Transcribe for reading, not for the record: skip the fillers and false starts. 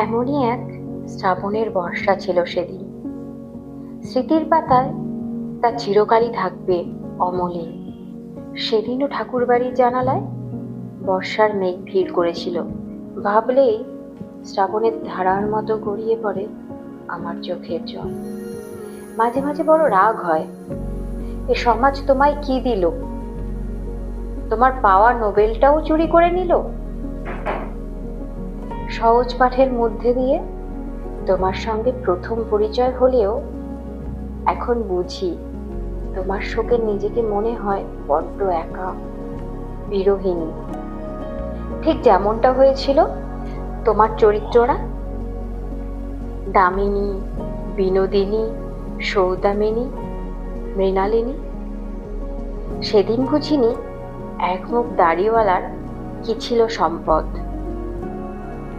এমনই এক শ্রাবণের বর্ষা ছিল সেদিন। স্মৃতির পাতায় তা চিরকালই থাকবে অমলিন। সেদিনও ঠাকুরবাড়ির জানালায় বর্ষার মেঘ ভিড় করেছিল। ভাবলেই শ্রাবণের ধারার মতো গড়িয়ে পড়ে আমার চোখের জল। মাঝে মাঝে বড় রাগ হয়, এ সমাজ তোমায় কি দিল? তোমার পাওয়া নোবেলটাও চুরি করে নিল। সহজ পাঠের মধ্যে দিয়ে তোমার সঙ্গে প্রথম পরিচয় হলেও এখন বুঝি তোমার শোকে নিজেকে মনে হয় বড্ড একা, বিরোহিনী। ঠিক যেমনটা হয়েছিল তোমার চরিত্ররা, দামিনী, বিনোদিনী, সৌদামিনী, মৃণালিনী। সেদিন বুঝিনি এক মুখ দাড়িওয়ালার কি ছিল সম্পদ।